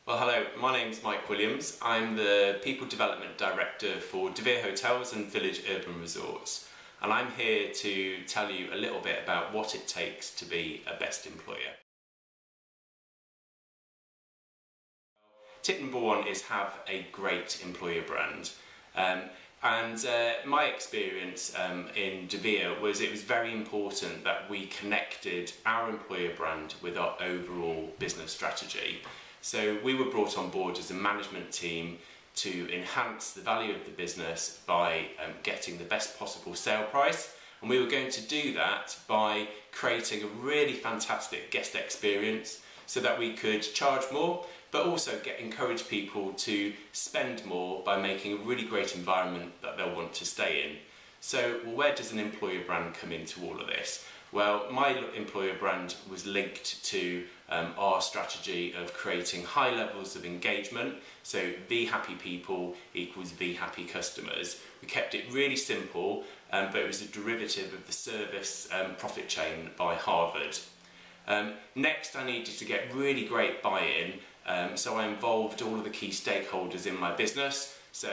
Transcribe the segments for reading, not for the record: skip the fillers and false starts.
Well, hello, my name's Mike Williams. I'm the People Development Director for Vere Hotels and Village Urban Resorts, and I'm here to tell you a little bit about what it takes to be a best employer. Tip number one is have a great employer brand. My experience in Vere was it was very important that we connected our employer brand with our overall business strategy. So we were brought on board as a management team to enhance the value of the business by getting the best possible sale price, and we were going to do that by creating a really fantastic guest experience so that we could charge more, but also encourage people to spend more by making a really great environment that they'll want to stay in. So where does an employer brand come into all of this? Well, my employer brand was linked to our strategy of creating high levels of engagement. So Be Happy People equals Be Happy Customers. We kept it really simple, but it was a derivative of the service profit chain by Harvard. Next, I needed to get really great buy-in, so I involved all of the key stakeholders in my business. So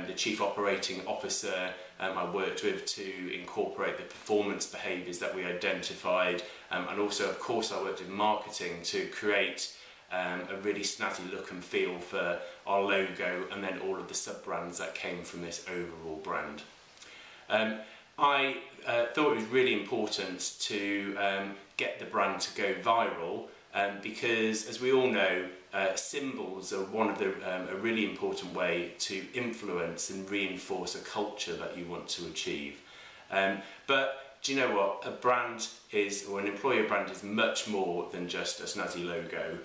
the Chief Operating Officer I worked with to incorporate the performance behaviours that we identified, and also of course I worked in marketing to create a really snazzy look and feel for our logo and then all of the sub-brands that came from this overall brand. I thought it was really important to get the brand to go viral because, as we all know, symbols are a really important way to influence and reinforce a culture that you want to achieve. But do you know what? A brand is, or an employer brand is much more than just a snazzy logo.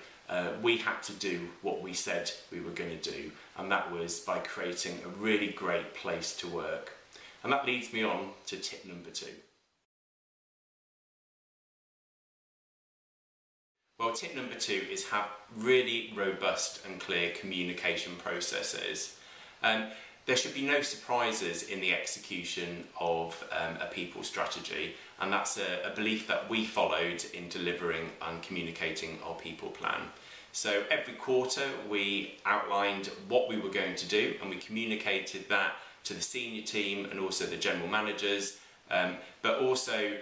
We had to do what we said we were going to do, and that was by creating a really great place to work. And that leads me on to tip number two. Well, tip number two is have really robust and clear communication processes. There should be no surprises in the execution of a people strategy, and that's a belief that we followed in delivering and communicating our people plan. So every quarter we outlined what we were going to do, and we communicated that to the senior team and also the general managers, but also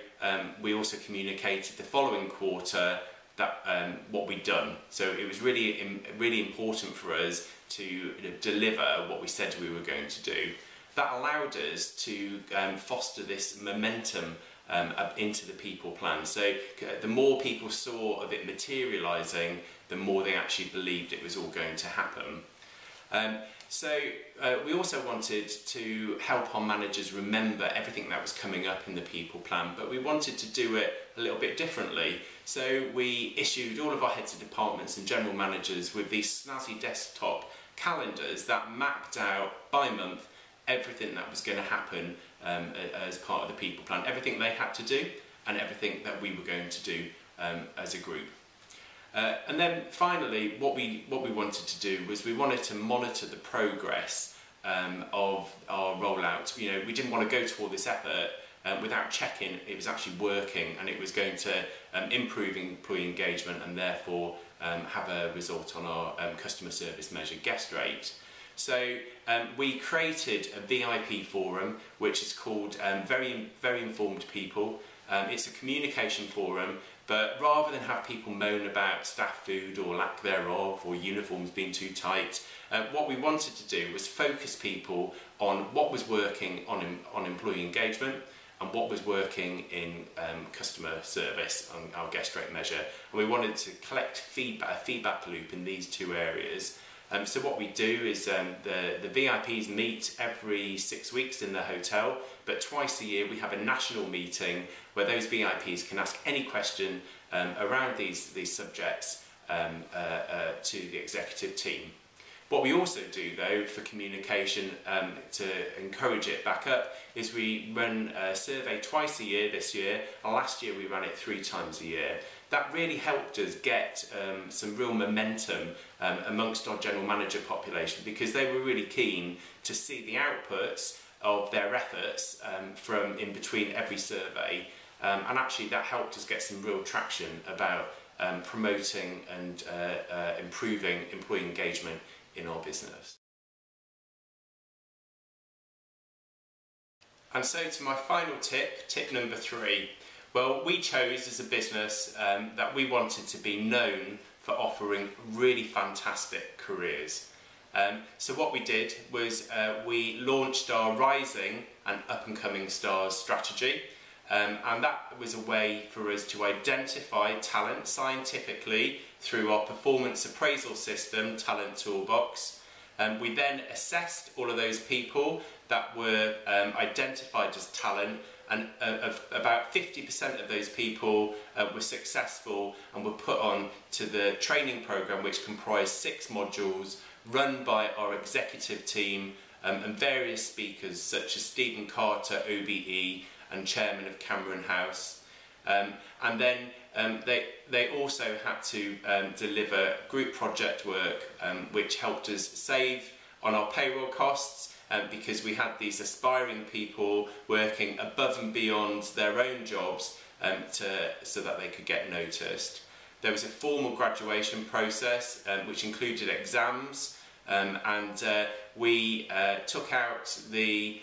we also communicated the following quarter that what we'd done. So it was really important for us to deliver what we said we were going to do. That allowed us to foster this momentum into the people plan. So the more people saw of it materialising, the more they actually believed it was all going to happen. We also wanted to help our managers remember everything that was coming up in the people plan, but we wanted to do it a little bit differently. So we issued all of our heads of departments and general managers with these snazzy desktop calendars that mapped out by month everything that was going to happen as part of the people plan, everything they had to do and everything that we were going to do as a group. And then finally, what we wanted to do was we wanted to monitor the progress of our rollout. You know, we didn't want to go to all this effort without checking it was actually working and it was going to improve employee engagement and therefore have a result on our customer service measure guest rate. So we created a VIP forum which is called Very Informed People. It's a communication forum, but rather than have people moan about staff food or lack thereof or uniforms being too tight, what we wanted to do was focus people on what was working on employee engagement and what was working in customer service on our guest rate measure. And we wanted to collect a feedback loop in these two areas. So what we do is the VIPs meet every 6 weeks in the hotel, but twice a year we have a national meeting where those VIPs can ask any question around these subjects to the executive team. What we also do though for communication to encourage it back up is we run a survey twice a year this year, and last year we ran it 3 times a year. That really helped us get some real momentum amongst our general manager population because they were really keen to see the outputs of their efforts from in between every survey, and actually that helped us get some real traction about promoting and improving employee engagement in our business. And so to my final tip, tip number 3. Well, we chose as a business that we wanted to be known for offering really fantastic careers. So what we did was we launched our Rising and Up and Coming Stars strategy, and that was a way for us to identify talent scientifically through our performance appraisal system, Talent Toolbox. We then assessed all of those people that were identified as talent, and about 50% of those people were successful and were put on to the training program, which comprised 6 modules run by our executive team and various speakers such as Stephen Carter, OBE, and chairman of Cameron House. And then they also had to deliver group project work, which helped us save on our payroll costs, because we had these aspiring people working above and beyond their own jobs so that they could get noticed. There was a formal graduation process which included exams, and we took out the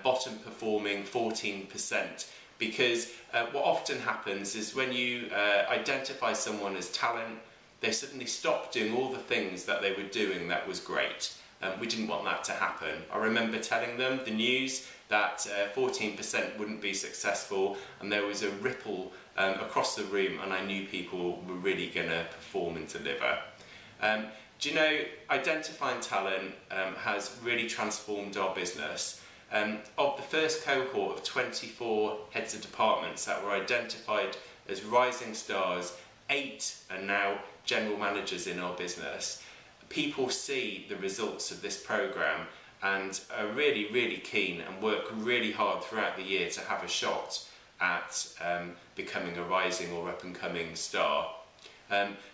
bottom performing 14%, because what often happens is when you identify someone as talent, they suddenly stop doing all the things that they were doing that was great. We didn't want that to happen. I remember telling them the news that 14% wouldn't be successful, and there was a ripple across the room, and I knew people were really going to perform and deliver. Do you know, identifying talent has really transformed our business. Of the first cohort of 24 heads of departments that were identified as rising stars, 8 are now general managers in our business. People see the results of this programme and are really, really keen and work really hard throughout the year to have a shot at becoming a rising or up and coming star.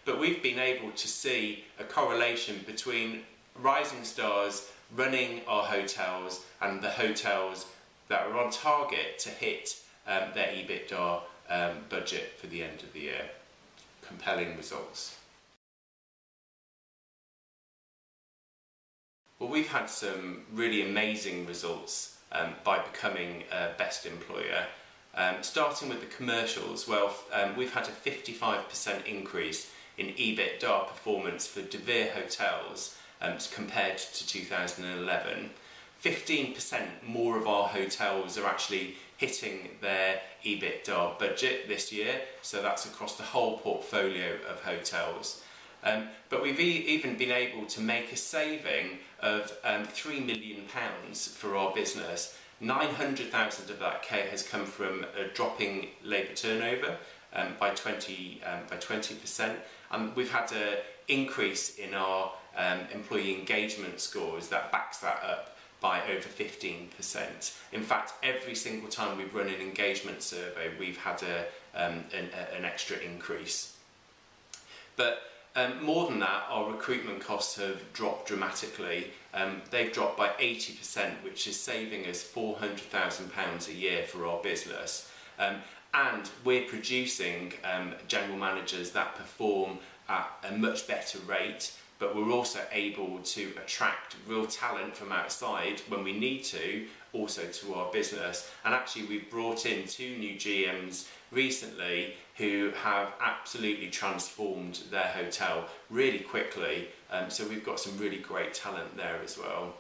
But we've been able to see a correlation between rising stars running our hotels and the hotels that are on target to hit their EBITDA budget for the end of the year. Compelling results. Well, we've had some really amazing results by becoming a best employer. Starting with the commercials, well, we've had a 55% increase in EBITDA performance for Vere hotels compared to 2011. 15% more of our hotels are actually hitting their EBITDA budget this year, so that's across the whole portfolio of hotels. But we've even been able to make a saving of £3 million for our business. 900,000 of that has come from dropping labour turnover by 20%, and we've had an increase in our employee engagement scores that backs that up by over 15%. In fact, every single time we've run an engagement survey, we've had an extra increase. But more than that, our recruitment costs have dropped dramatically. They've dropped by 80%, which is saving us £400,000 a year for our business. And we're producing general managers that perform at a much better rate, but we're also able to attract real talent from outside when we need to, also to our business. And actually we've brought in 2 new GMs recently who have absolutely transformed their hotel really quickly, so we've got some really great talent there as well.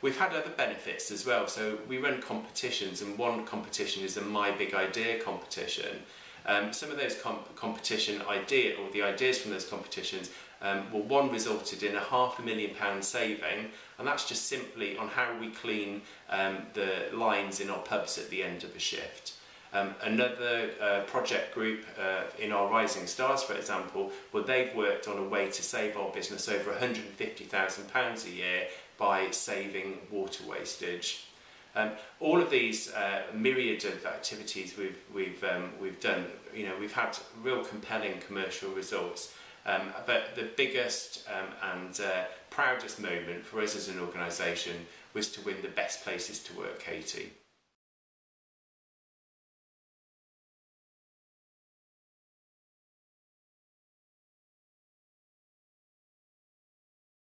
We've had other benefits as well, so we run competitions, and one competition is a My Big Idea competition. Some of those competition ideas from those competitions, one resulted in a £500,000 saving, and that's just simply on how we clean the lines in our pubs at the end of a shift. Another project group in our Rising Stars, for example, well, they've worked on a way to save our business over £150,000 a year by saving water wastage. All of these myriad of activities we've done, you know, we've had real compelling commercial results. But the biggest and proudest moment for us as an organisation was to win the Best Places to Work, Katie.